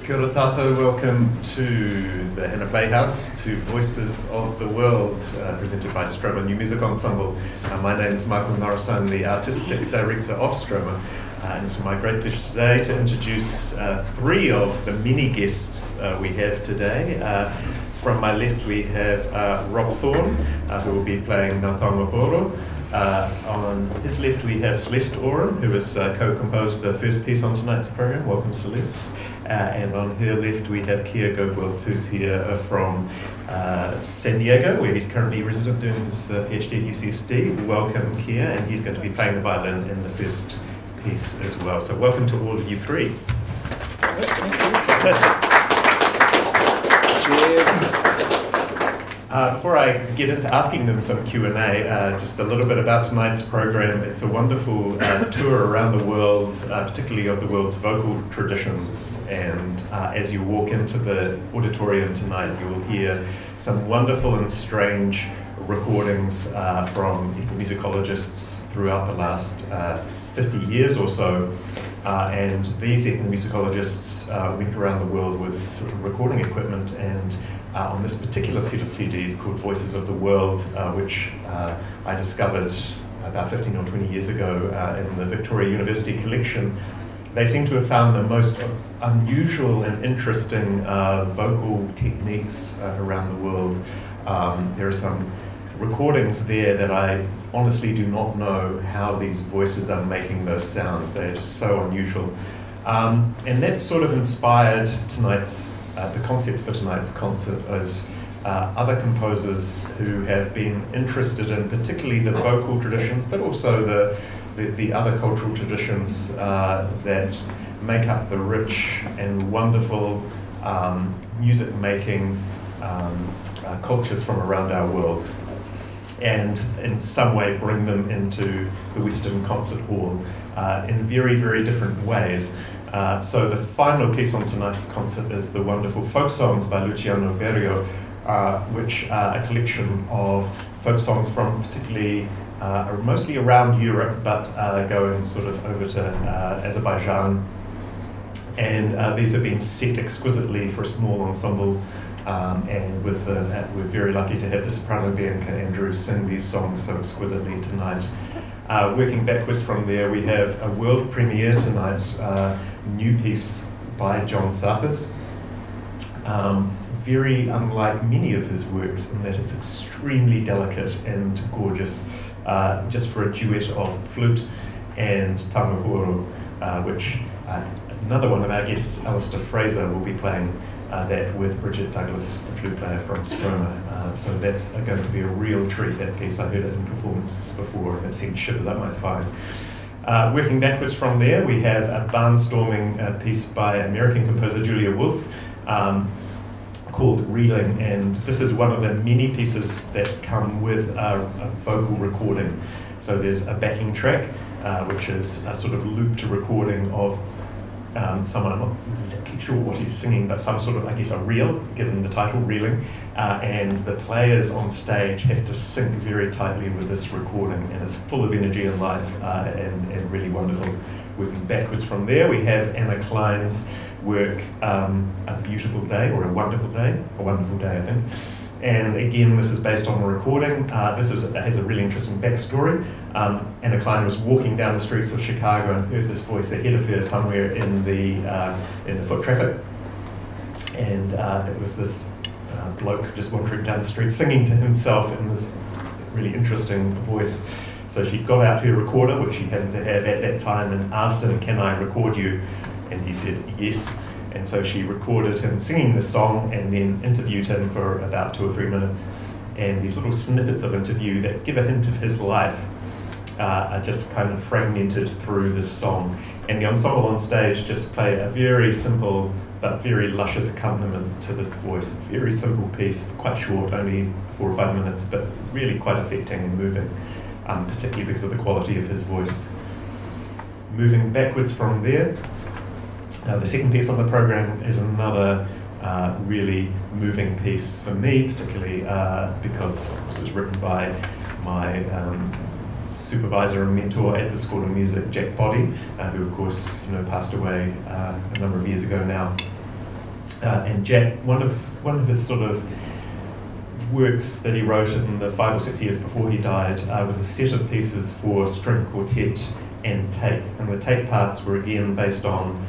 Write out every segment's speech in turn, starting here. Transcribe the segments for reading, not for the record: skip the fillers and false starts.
Kia ora tātou, welcome to the Hannah Playhouse, to Voices of the World, presented by Stroma New Music Ensemble. My name is Michael Norris, I'm the Artistic Director of Stroma, and it's my great pleasure today to introduce three of the many guests we have today. From my left we have Rob Thorne, who will be playing Ngā Taonga Poro. On his left we have Celeste Oram, who has co-composed the first piece on tonight's program. Welcome, Celeste. And on her left we have Keir GoGwilt, who's here from San Diego, where he's currently resident doing his PhD at UCSD. Welcome, Keir, and he's going to be playing the violin in the first piece as well. So welcome to all of you three. Cheers. Before I get into asking them some Q&A, just a little bit about tonight's program. It's a wonderful tour around the world, particularly of the world's vocal traditions. And as you walk into the auditorium tonight, you will hear some wonderful and strange recordings from ethnomusicologists throughout the last 50 years or so. And these ethnomusicologists went around the world with recording equipment, and on this particular set of CDs called Voices of the World, which I discovered about 15 or 20 years ago in the Victoria University collection, they seem to have found the most unusual and interesting vocal techniques around the world. There are some recordings there that I honestly do not know how these voices are making those sounds. They're just so unusual. And that sort of inspired the concept for tonight's concert as other composers who have been interested in particularly the vocal traditions, but also the other cultural traditions that make up the rich and wonderful music-making cultures from around our world, and in some way bring them into the Western concert hall in very, very different ways. So the final piece on tonight's concert is the wonderful folk songs by Luciano and Berio, which are a collection of folk songs from particularly mostly around Europe, but going sort of over to Azerbaijan. And these have been set exquisitely for a small ensemble, and we're very lucky to have the soprano Bianca Andrews sing these songs so exquisitely tonight. Working backwards from there, we have a world premiere tonight, new piece by John Psathas. Very unlike many of his works in that it's extremely delicate and gorgeous, just for a duet of flute and tangahoro, which another one of our guests, Alistair Fraser, will be playing that with Bridget Douglas, the flute player from Stroma. So that's going to be a real treat, that piece. I heard it in performances before and it sent shivers up my spine. Working backwards from there, we have a barnstorming piece by American composer Julia Wolfe called Ghrelin, and this is one of the many pieces that come with a vocal recording. So there's a backing track, which is a sort of looped recording of someone, I'm not exactly sure what he's singing, but some sort of, I guess, a reel, given the title, Reeling, and the players on stage have to sync very tightly with this recording, and it's full of energy and life, and really wonderful. Working backwards from there, we have Anna Klein's work, A Beautiful Day, or A Wonderful Day, I think. And again, this is based on a recording. This has a really interesting backstory. Anna Klein was walking down the streets of Chicago and heard this voice ahead of her somewhere in the foot traffic. And it was this bloke just wandering down the street singing to himself in this really interesting voice. So she got out her recorder, which she happened to have at that time, and asked him, "Can I record you?" And he said, "Yes." And so she recorded him singing this song and then interviewed him for about 2 or 3 minutes. And these little snippets of interview that give a hint of his life are just kind of fragmented through this song. And the ensemble on stage just play a very simple but very luscious accompaniment to this voice. Very simple piece, quite short, only 4 or 5 minutes, but really quite affecting and moving, particularly because of the quality of his voice. Moving backwards from there, the second piece on the program is another really moving piece for me, particularly because of course it's written by my supervisor and mentor at the School of Music, Jack Body, who of course passed away a number of years ago now. And Jack, one of his sort of works that he wrote in the 5 or 6 years before he died was a set of pieces for string quartet and tape. And the tape parts were again based on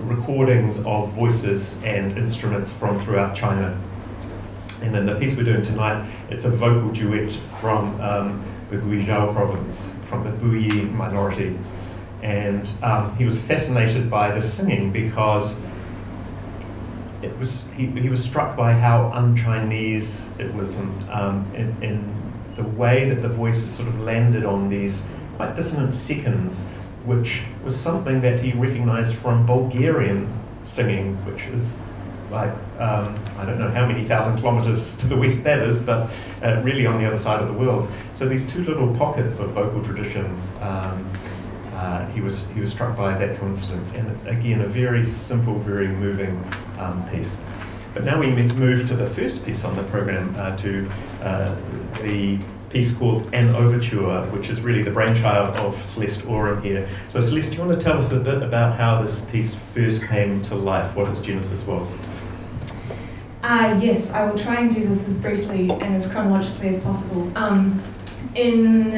recordings of voices and instruments from throughout China. And in the piece we're doing tonight, it's a vocal duet from the Guizhou province, from the Buyi minority. And he was fascinated by the singing because he was struck by how un-Chinese it was, in the way that the voices sort of landed on these quite dissonant seconds, which was something that he recognized from Bulgarian singing, which is like, I don't know how many thousand kilometers to the west that is, but really on the other side of the world. So these two little pockets of vocal traditions, he was struck by that coincidence, and it's again a very simple, very moving piece. But now we move to the first piece on the program, to the piece called An Overture, which is really the brainchild of Celeste Oram here. So Celeste, do you want to tell us a bit about how this piece first came to life, what its genesis was? Yes, I will try and do this as briefly and as chronologically as possible. In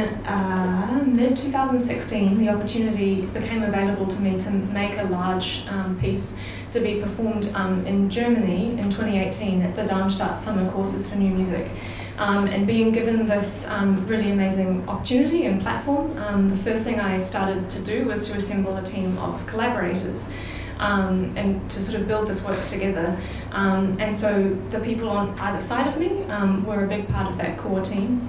mid-2016, the opportunity became available to me to make a large piece to be performed in Germany in 2018 at the Darmstadt Summer Courses for New Music. And being given this really amazing opportunity and platform, the first thing I started to do was to assemble a team of collaborators. And to sort of build this work together. And so the people on either side of me were a big part of that core team.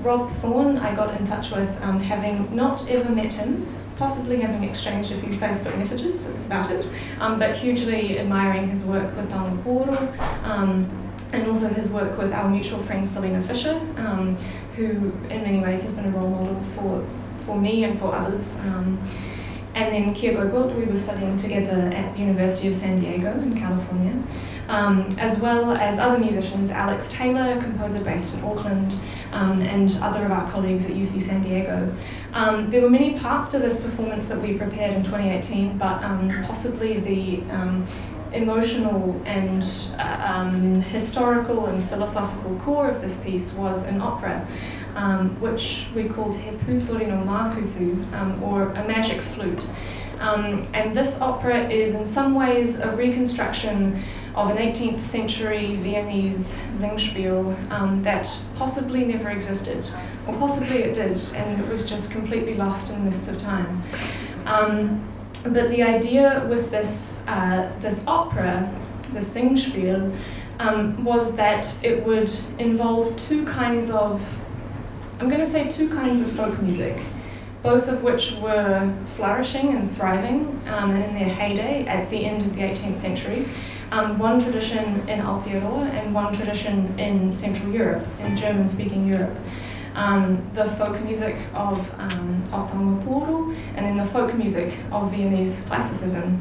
Rob Thorne, I got in touch with, having not ever met him, possibly having exchanged a few Facebook messages, but that's about it, but hugely admiring his work with Collaborators, and also his work with our mutual friend Selena Fisher, who in many ways has been a role model for me and for others. And then Keir GoGwilt, we were studying together at the University of San Diego in California, as well as other musicians, Alex Taylor, composer based in Auckland, and other of our colleagues at UC San Diego. There were many parts to this performance that we prepared in 2018, but possibly the emotional and historical and philosophical core of this piece was an opera, which we called Hepu Sori no Makutu, or a magic flute. And this opera is in some ways a reconstruction of an 18th century Viennese Singspiel that possibly never existed, or possibly it did, and it was just completely lost in the mists of time. But the idea with this opera, the Singspiel, was that it would involve two kinds of folk music, both of which were flourishing and thriving and in their heyday at the end of the 18th century. One tradition in Aotearoa and one tradition in Central Europe, in German-speaking Europe. The folk music of Tango, and then the folk music of Viennese classicism.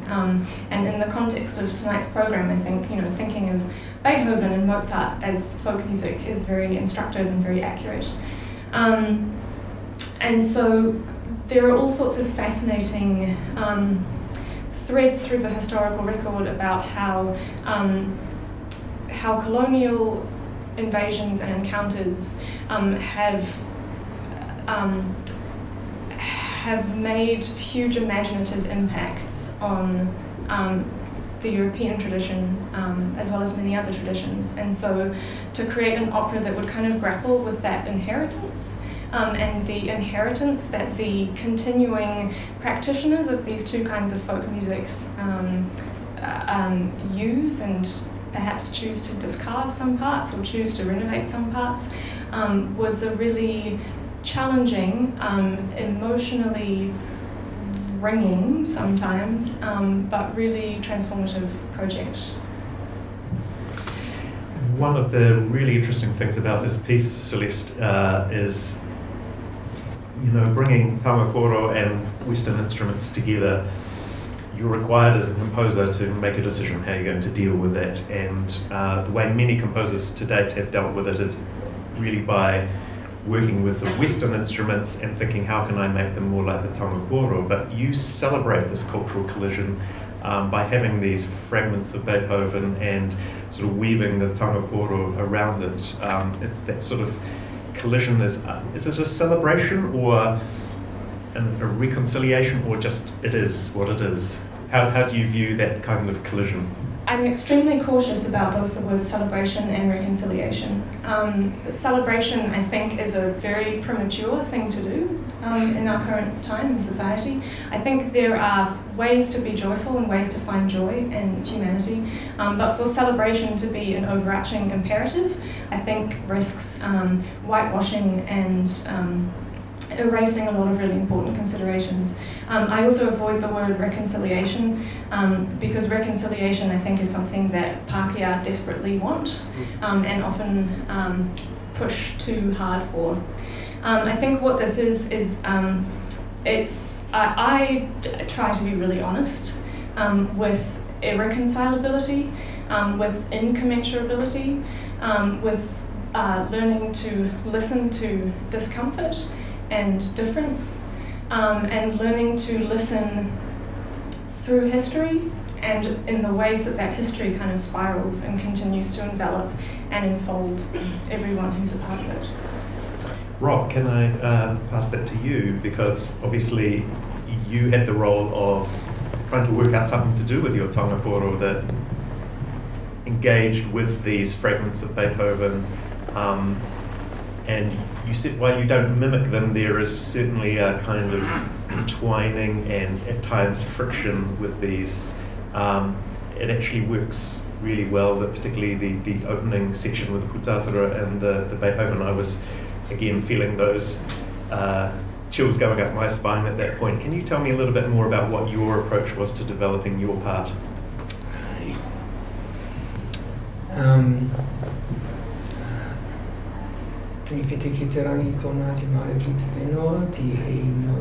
And in the context of tonight's program, I think, thinking of Beethoven and Mozart as folk music is very instructive and very accurate. And so there are all sorts of fascinating threads through the historical record about how colonial invasions and encounters have made huge imaginative impacts on the European tradition, as well as many other traditions. And so to create an opera that would kind of grapple with that inheritance, and the inheritance that the continuing practitioners of these two kinds of folk musics use and perhaps choose to discard some parts or choose to renovate some parts, was a really challenging, emotionally ringing sometimes, but really transformative project. One of the really interesting things about this piece, Celeste, is bringing Tango and Western instruments together. You're required as a composer to make a decision how you're going to deal with that, and the way many composers to date have dealt with it is really by working with the Western instruments and thinking how can I make them more like the Tango, but you celebrate this cultural collision by having these fragments of Beethoven and sort of weaving the tangaporo around it. It's that sort of collision is it a celebration or a reconciliation, or just it is what it is? How do you view that kind of collision? I'm extremely cautious about both the words celebration and reconciliation. Celebration, I think, is a very premature thing to do in our current time in society. I think there are ways to be joyful and ways to find joy in humanity, but for celebration to be an overarching imperative, I think risks whitewashing and erasing a lot of really important considerations. I also avoid the word reconciliation because reconciliation, I think, is something that Pākehā desperately want and often push too hard for. I think what this is I try to be really honest with irreconcilability, with incommensurability, with learning to listen to discomfort and difference, and learning to listen through history and in the ways that that history kind of spirals and continues to envelop and enfold everyone who's a part of it. Rob, can I pass that to you? Because obviously you had the role of trying to work out something to do with your tangaporo that engaged with these fragments of Beethoven, and you said while you don't mimic them, there is certainly a kind of entwining and at times friction with these. It actually works really well, particularly the opening section with the Putatara and the Beethoven. I was again feeling those chills going up my spine at that point. Can you tell me a little bit more about what your approach was to developing your part? Tini whiti ki te rangi ko Ngāti Māori ki te whenua, ti hei mau i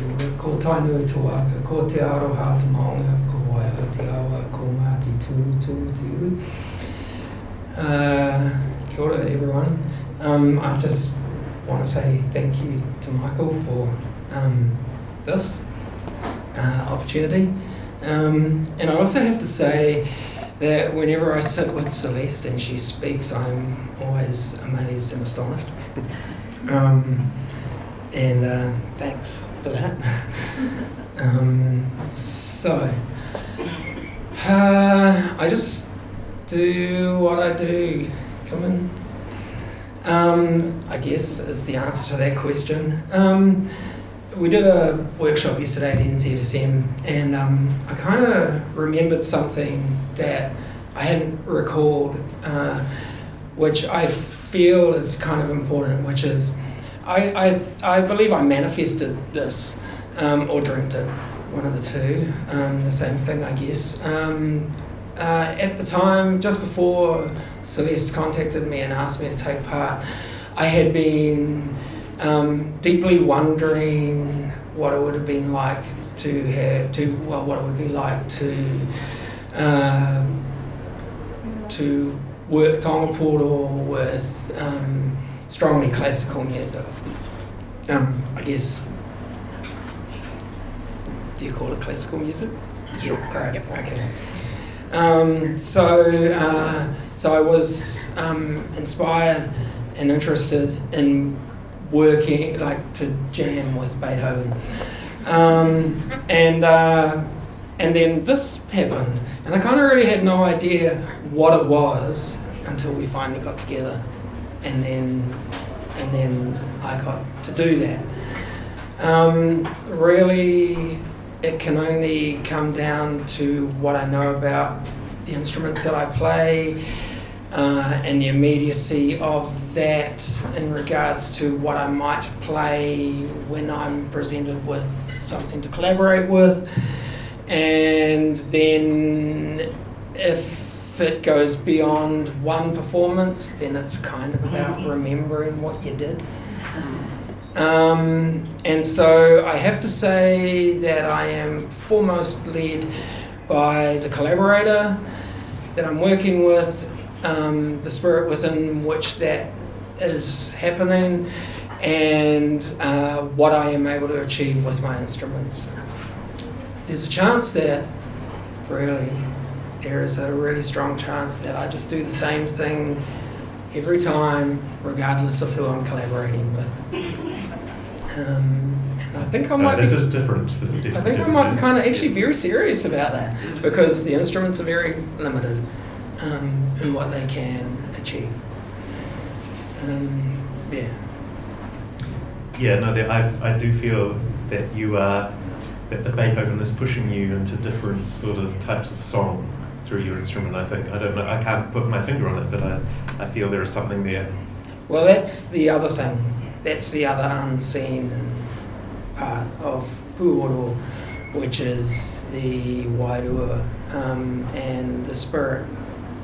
ora, ko tainui tō aka, ko te aroha te maunga, ko wai au te awa, ko Ngāti tūru te ui. Kia ora everyone. I just want to say thank you to Michael for this opportunity. And I also have to say that whenever I sit with Celeste and she speaks, I'm always amazed and astonished. And thanks for that. I just do what I do. Come in. I guess is the answer to that question. We did a workshop yesterday at NZSM, and I kind of remembered something that I hadn't recalled, which I feel is kind of important, which is I believe I manifested this or dreamt it, one of the two, the same thing I guess. At the time, just before Celeste contacted me and asked me to take part, I had been deeply wondering what it would have been like what it would be like to work tangaporo with strongly classical music. I guess, do you call it classical music? Sure. Great. Yep. Okay. So I was inspired and interested in working, like to jam with Beethoven. And then this happened, and I kind of really had no idea what it was until we finally got together, and then I got to do that. Really, it can only come down to what I know about the instruments that I play, and the immediacy of that in regards to what I might play when I'm presented with something to collaborate with. And then if it goes beyond one performance, then it's kind of about remembering what you did. And so I have to say that I am foremost led by the collaborator that I'm working with, the spirit within which that is happening, and what I am able to achieve with my instruments. There's a chance that really, there is a really strong chance that I just do the same thing every time, regardless of who I'm collaborating with. And I think I might This is different. This is different. I think I might be kind of actually very serious about that, because the instruments are very limited in what they can achieve. Yeah. Yeah, no, I do feel that that the Beethoven is pushing you into different sort of types of song through your instrument, I think. I don't know, I can't put my finger on it, but I feel there is something there. Well, that's the other thing. That's the other unseen part of Puoro, which is the wairua and the spirit,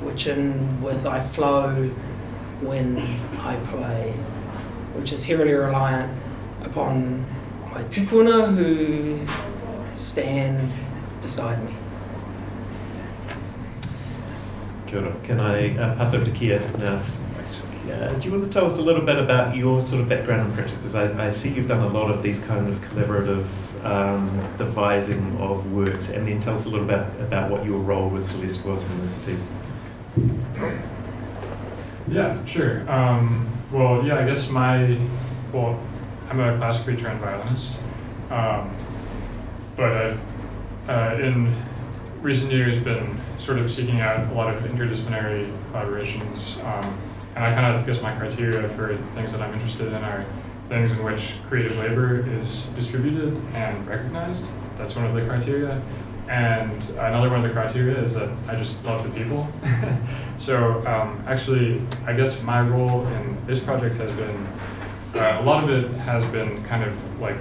which I flow when I play, which is heavily reliant upon my tupuna who stand beside me. Kia ora. Can I pass over to Kia now? Do you want to tell us a little bit about your sort of background and practice? Because I see you've done a lot of these kind of collaborative devising of works, and then tell us a little bit about what your role with Celeste was in this piece. Yeah, sure. Well, yeah, I guess I'm a classically trained violinist, but I've in recent years been sort of seeking out a lot of interdisciplinary collaborations, and I kind of guess my criteria for things that I'm interested in are things in which creative labor is distributed and recognized. That's one of the criteria. And another one of the criteria is that I just love the people. So actually, I guess my role in this project has been, a lot of it has been kind of like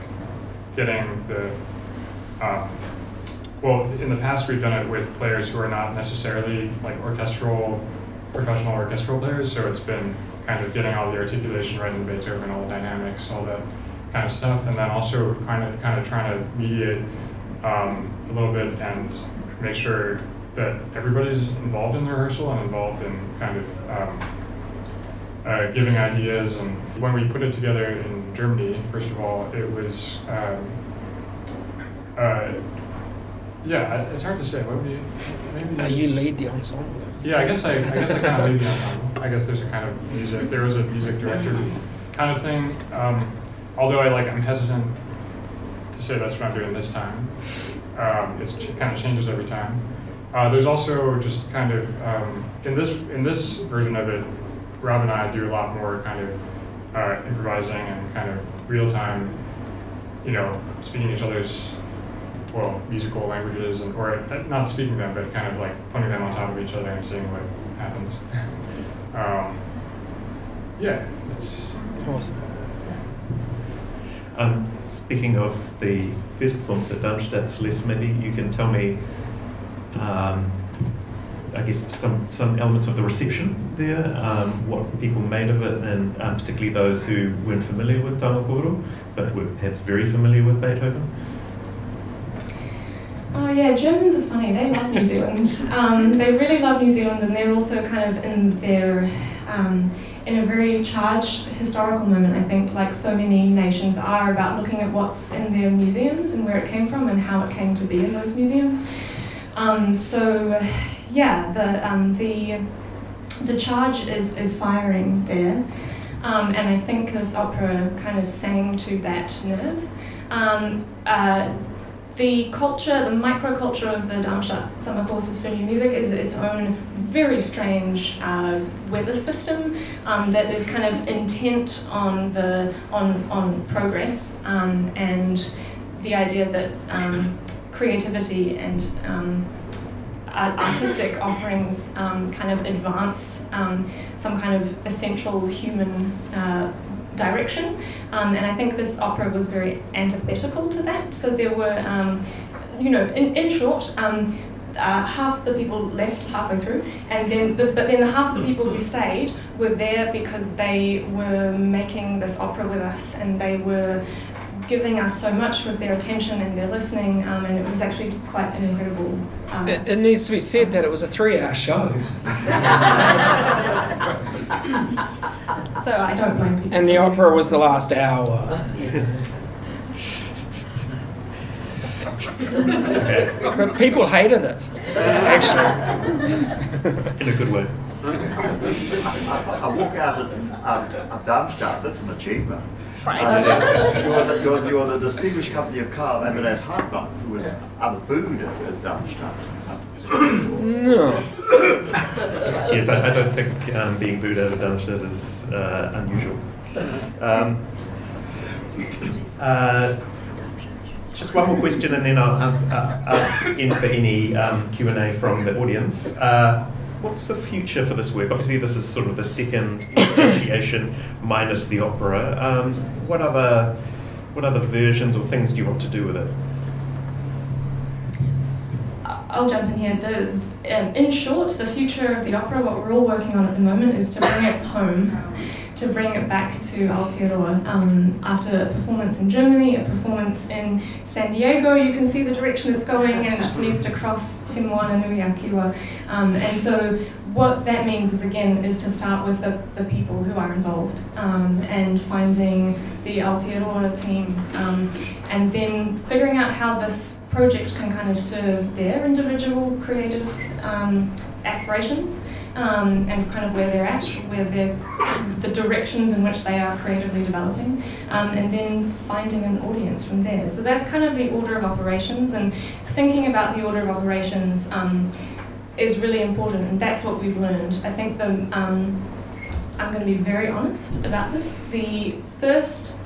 getting the, well, in the past we've done it with players who are not necessarily like professional orchestral players, so it's been kind of getting all the articulation right in Beethoven, all the dynamics, all that kind of stuff, and then also kind of trying to mediate a little bit and make sure that everybody's involved in the rehearsal and involved in kind of giving ideas. And when we put it together in Germany, first of all, it was, yeah, it's hard to say. What would you, maybe? You lead the ensemble. Yeah, I guess I kind of lead the ensemble. I guess there's a kind of there was a music director kind of thing. Although I'm hesitant to say that's what I'm doing this time. It kind of changes every time. There's also just kind of, in this version of it, Rob and I do a lot more kind of improvising and kind of real time, speaking each other's, musical languages, or not speaking them, but kind of like putting them on top of each other and seeing what happens. Yeah, it's awesome. Speaking of the first performance at Darmstadt, Celeste, maybe you can tell me, I guess, some elements of the reception there, what people made of it, and particularly those who weren't familiar with Puoro, but were perhaps very familiar with Beethoven. Oh yeah, Germans are funny. They love New Zealand. They really love New Zealand, and they're also kind of in their in a very charged historical moment, I think, like so many nations are, about looking at what's in their museums and where it came from and how it came to be in those museums. So yeah, the charge is firing there, and I think this opera kind of sang to that nerve. The culture, the microculture of the Darmstadt Summer Courses for New Music is its own very strange weather system that is kind of intent on progress and the idea that creativity and artistic offerings kind of advance some kind of essential human direction, and I think this opera was very antithetical to that. So there were, in short, half the people left halfway through, and then but then the half of the people who stayed were there because they were making this opera with us, and they were giving us so much with their attention and their listening, and it was actually quite an incredible. It needs to be said that it was a 3-hour show. So I don't blame people. And the opera was the last hour. Okay. But people hated it. actually. In a good way. A walk out at Darmstadt, that's an achievement. You're the distinguished company of Karl Amadeus Hartmann, who was booed at Darmstadt. No. Yes, I don't think being booed out of Darmstadt is unusual. Just one more question, and then I'll ask in for any Q&A from the audience. What's the future for this work? Obviously, this is sort of the second instantiation minus the opera. What other versions or things do you want to do with it? I'll jump in here. In short, the future of the opera, what we're all working on at the moment, is to bring it home, to bring it back to Aotearoa. After a performance in Germany, a performance in San Diego, you can see the direction it's going, and it just needs to cross Te Moana Nui a Kiwa. And so what that means is to start with the people who are involved, and finding the Aotearoa team, and then figuring out how this project can kind of serve their individual creative aspirations, and kind of where they're at, the directions in which they are creatively developing, and then finding an audience from there. So that's kind of the order of operations, and thinking about the order of operations is really important, and that's what we've learned. I think I'm going to be very honest about this. The first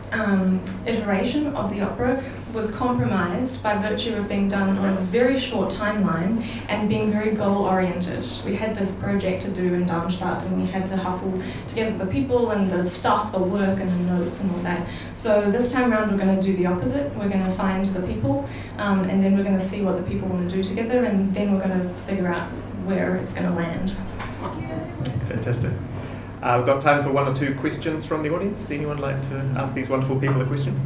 iteration of the opera was compromised by virtue of being done on a very short timeline and being very goal-oriented. We had this project to do in Darmstadt, and we had to hustle together the people and the stuff, the work and the notes and all that. So this time around we're going to do the opposite. We're going to find the people, and then we're going to see what the people want to do together, and then we're going to figure out where it's going to land. Fantastic. We've got time for one or two questions from the audience. Anyone like to ask these wonderful people a question?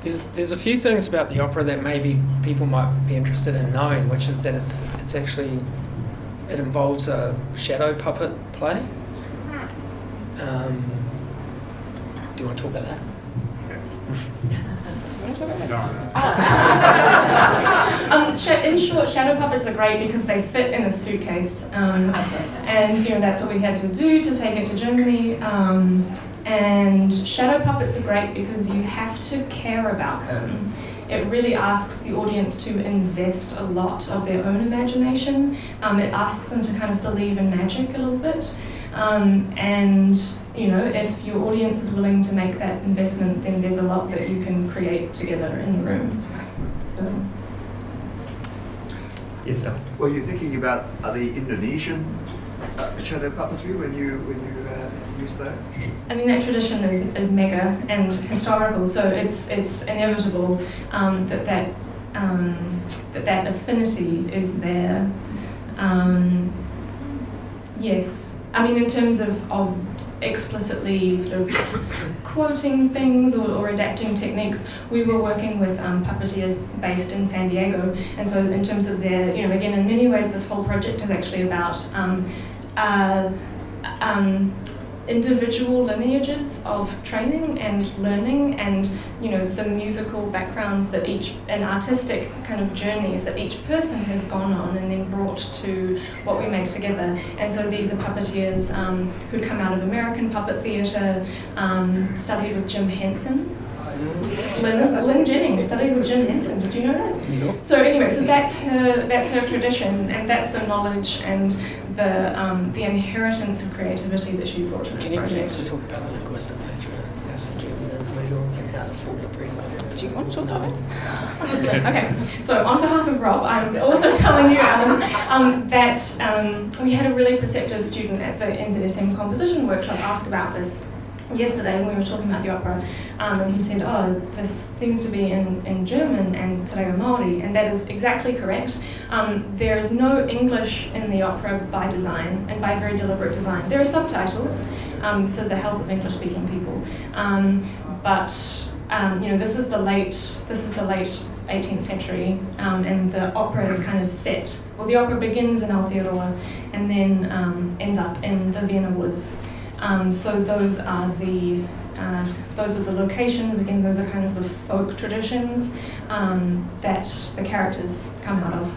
There's a few things about the opera that maybe people might be interested in knowing, which is that it involves a shadow puppet play. Do you want to talk about that? In short, shadow puppets are great because they fit in a suitcase, and that's what we had to do to take it to Germany. And shadow puppets are great because you have to care about them. It really asks the audience to invest a lot of their own imagination. It asks them to kind of believe in magic a little bit. And if your audience is willing to make that investment, then there's a lot that you can create together in the room. So. Yes, sir. Were you thinking about the Indonesian shadow puppetry when you use those? I mean, that tradition is mega and historical, so it's inevitable that affinity is there. Yes, I mean, in terms of explicitly sort of quoting things or adapting techniques, we were working with puppeteers based in San Diego, and so in terms of their, again, in many ways this whole project is actually about individual lineages of training and learning, and the musical backgrounds that and artistic kind of journeys that each person has gone on and then brought to what we make together. And so these are puppeteers who'd come out of American puppet theatre, studied with Jim Henson. Lynn Jennings studied with Jim Henson. Did you know that? No. So anyway, so that's her tradition, and that's the knowledge and the inheritance of creativity that she brought to this project. Can you also talk about the linguistic nature as a German individual and how to form the brain? Do you want to talk about it? Okay, so on behalf of Rob, I'm also telling you, Alan, that we had a really perceptive student at the NZSM composition workshop ask about this yesterday when we were talking about the opera, and he said, this seems to be in German and Te Reo Māori, and that is exactly correct. There is no English in the opera by design, and by very deliberate design. There are subtitles for the help of English-speaking people, but this is the late 18th century, and the opera is kind of set. Well, the opera begins in Aotearoa and then ends up in the Vienna woods. So those are the those are the locations, again, those are kind of the folk traditions that the characters come out of.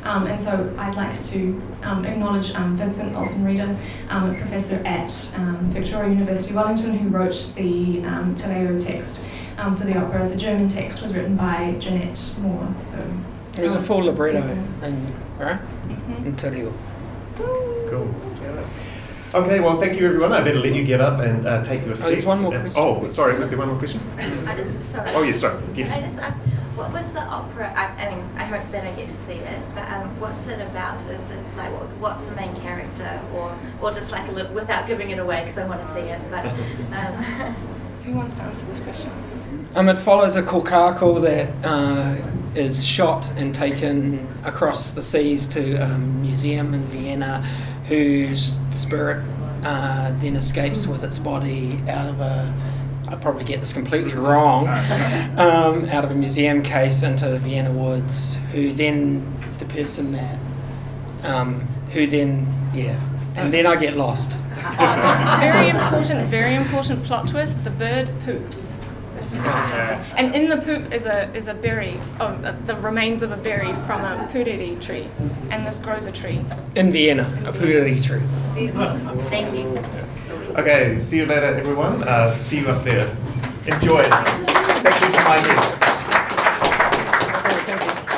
And so I'd like to acknowledge Vincent Olsen-Reader, a professor at Victoria University Wellington, who wrote the Te Reo text for the opera. The German text was written by Jeanette Moore. So It was a full libretto, right? Mhm. In Te Reo. Cool. Okay, well, thank you, everyone. I better let you get up and take your seats. there's one more question. Oh, sorry, was there one more question? Sorry. Oh, yes, sorry. Yes. I just asked, what was the opera? I mean, I hope that I get to see it, but what's it about? Is it like, what's the main character, or just like a little, without giving it away because I want to see it, but. Who wants to answer this question? It follows a kokako that is shot and taken across the seas to a museum in Vienna, whose spirit then escapes with its body out of I probably get this completely wrong, out of a museum case into the Vienna woods, who then, the person that, and then I get lost. Very important plot twist. The bird poops, and in the poop is a berry, the remains of a berry from a puriri tree, and this grows a tree. In Vienna, a puriri tree. Thank you. Okay, see you later, everyone. See you up there. Enjoy. Thank you to my guests. Thank you.